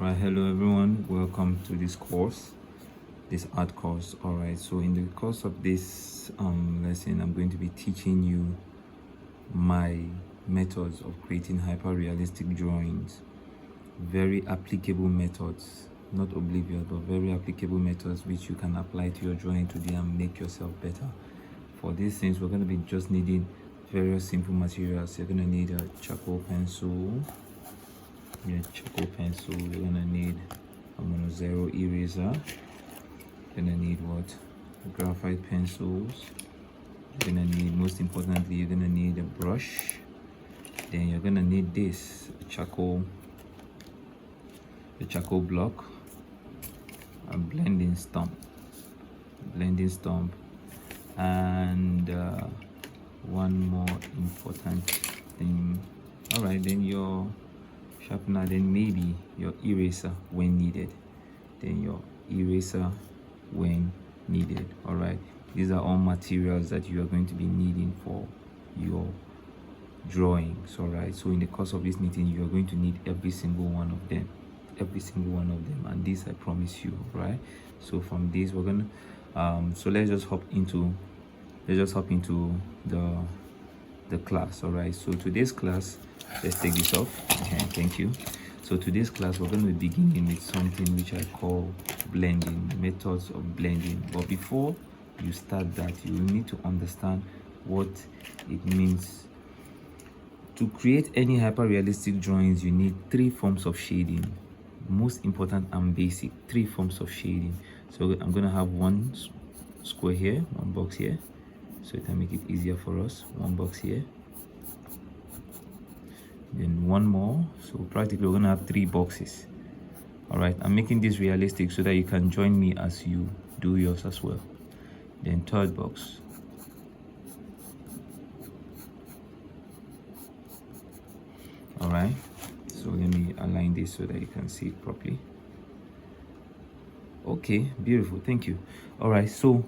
Right, hello everyone, welcome to this art course. All right, so in the course of this lesson, I'm going to be teaching you my methods of creating hyper realistic drawings. Very applicable methods, not oblivious, but very applicable methods which you can apply to your drawing today and make yourself better. For these things, we're going to be just needing various simple materials. You're going to need a charcoal pencil. You're gonna need a mono zero eraser. You're gonna need what? Graphite pencils. You're gonna need, most importantly, you're gonna need a brush. Then you're gonna need this, a charcoal block, a blending stump, and one more important thing. All right, then your sharpener, then maybe your eraser when needed. All right, these are all materials that you are going to be needing for your drawings. All right, so in the course of this meeting, you are going to need every single one of them, and this I promise you. Right, so from this we're gonna so let's just hop into the class. All right, so today's class, let's take this off. Okay, thank you. So today's class, we're going to be beginning with something which I call blending, methods of blending. But before you start that, you will need to understand what it means. To create any hyper realistic drawings, you need 3 forms of shading. Most important and basic, 3 forms of shading. So I'm going to have one square here, one box here, so it can make it easier for us. One box here, then one more, so practically we're gonna have 3 boxes. All right, I'm making this realistic so that you can join me as you do yours as well. Then third box, all right, so let me align this so that you can see it properly. Okay, beautiful, thank you. All right, so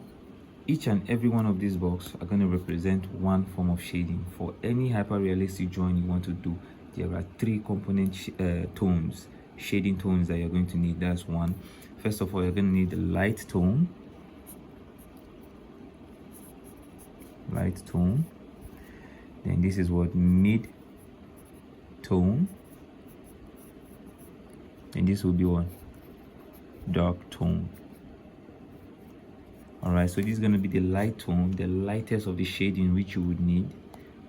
each and every one of these boxes are going to represent one form of shading. For any hyper realistic drawing you want to do, there are 3 component shading tones that you're going to need. That's one. First of all, you're going to need the light tone. Then this is what mid tone, and this will be what? Dark tone. All right, so this is going to be the light tone, the lightest of the shading which you would need,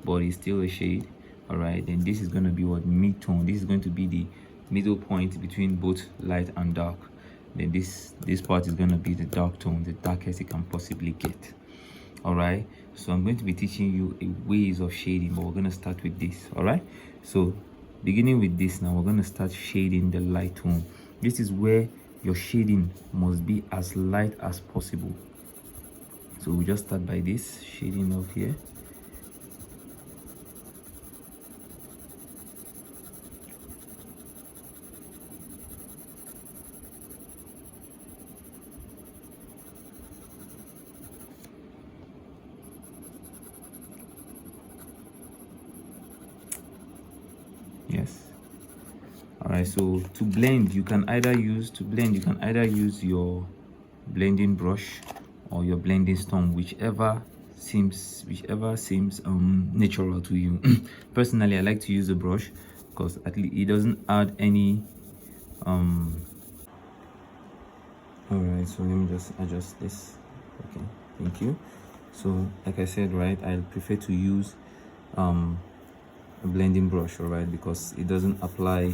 but it's still a shade. All right, then this is going to be what? Mid tone. This is going to be the middle point between both light and dark. Then this part is going to be the dark tone, the darkest it can possibly get. All right, so I'm going to be teaching you ways of shading, but we're going to start with this. All right, so beginning with this, now we're going to start shading the light tone. This is where your shading must be as light as possible. So we just start by this shading off here. Yes. All right, so to blend, you can either use your blending brush or your blending stump, whichever seems natural to you. Personally, I like to use the brush because at least it doesn't add any all right, so let me just adjust this. Okay, thank you. So like I said, right, I prefer to use a blending brush, all right, because it doesn't apply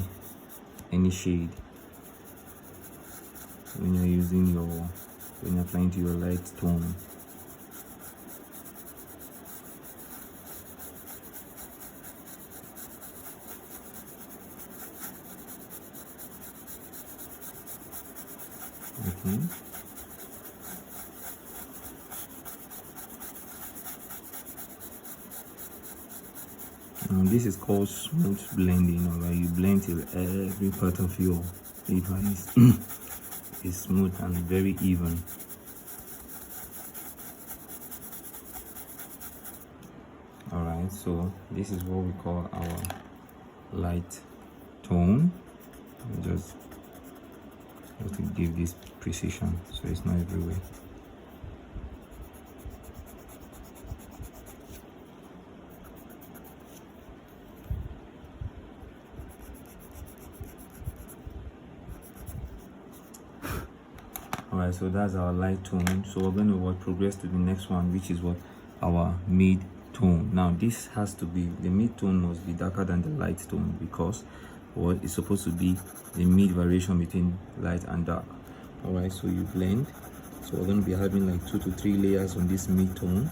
any shade when you're applying to your light tone. Okay. This is called smooth blending. All right, you blend till every part of your paper is smooth and very even. All right, so this is what we call our light tone. Just give this precision so it's not everywhere. Alright, so that's our light tone. So we're going to progress to the next one, which is what our mid tone. Now this has to be, the mid tone must be darker than the light tone, because what is supposed to be the mid variation between light and dark. Alright, so you blend. So we're going to be having like 2 to 3 layers on this mid tone.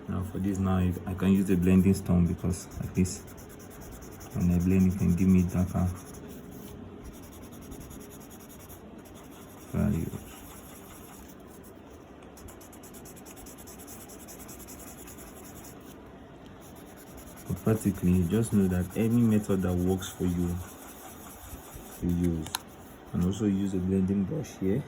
Now for this, now I can use the blending stone, because like this, when I blend, it can give me darker values. But practically, just know that any method that works for you, you use. And also use a blending brush here.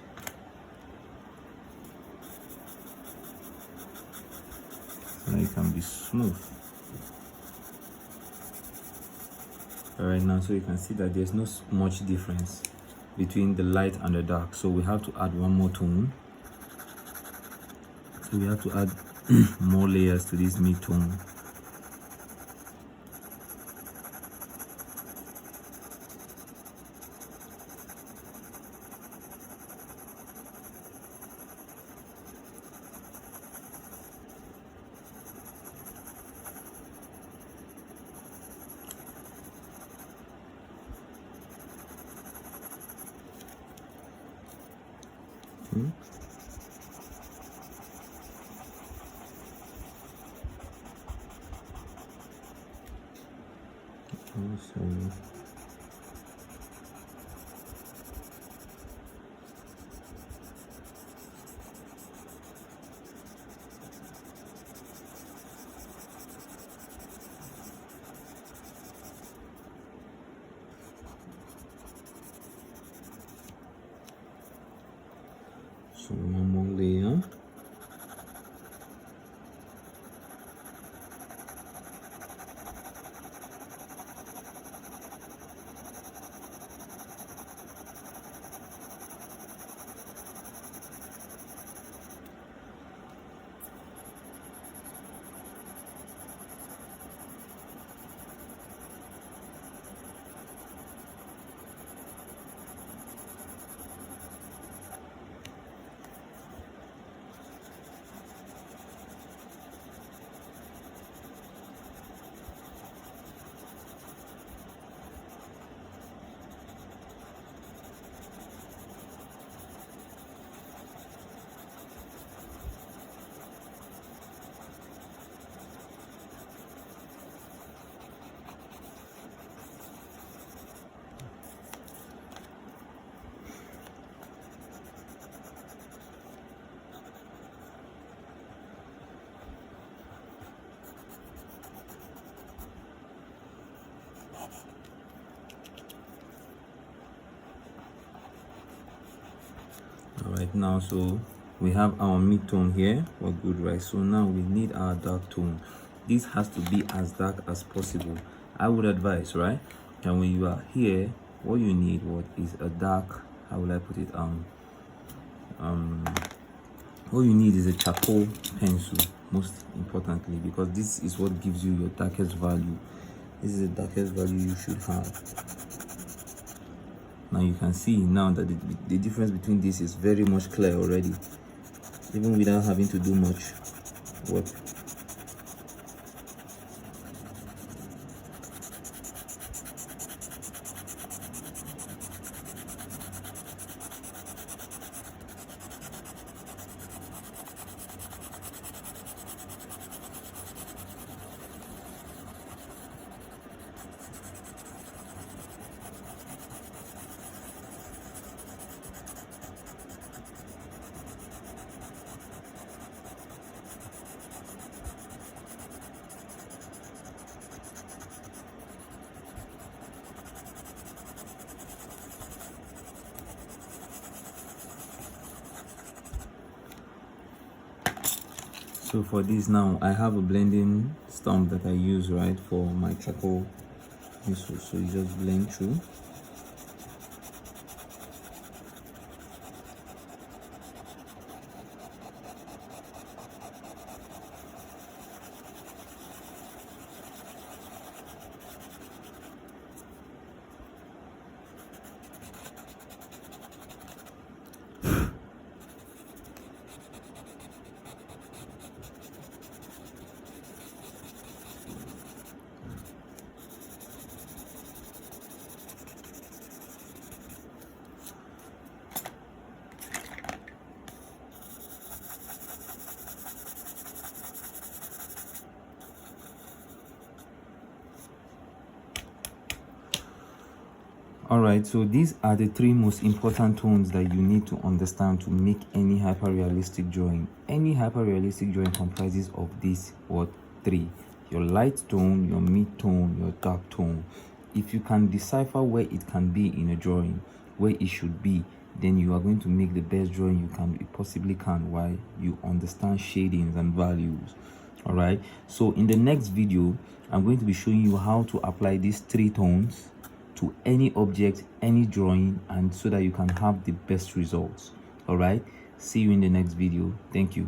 So it can be smooth. Alright, now so you can see that there's not much difference between the light and the dark. So we have to add one more tone. So we have to add more layers to this mid tone. Also, one more layer. Alright, now so we have our mid tone here. We're good, right? So now we need our dark tone. This has to be as dark as possible. I would advise, right? And when you are here, what you need is a dark, how will I put it, what you need is a charcoal pencil, most importantly, because this is what gives you your darkest value. This is the darkest value you should have. Now you can see now that the difference between this is very much clear already, even without having to do much work. So for this now, I have a blending stump that I use, right, for my charcoal pencil. So you just blend through. Alright, so these are the three most important tones that you need to understand to make any hyper-realistic drawing. Any hyper-realistic drawing comprises of these three: your light tone, your mid tone, your dark tone. If you can decipher where it can be in a drawing, where it should be, then you are going to make the best drawing you possibly can, while you understand shadings and values. Alright, so in the next video, I'm going to be showing you how to apply these three tones to any object, any drawing, and so that you can have the best results. All right, see you in the next video. Thank you.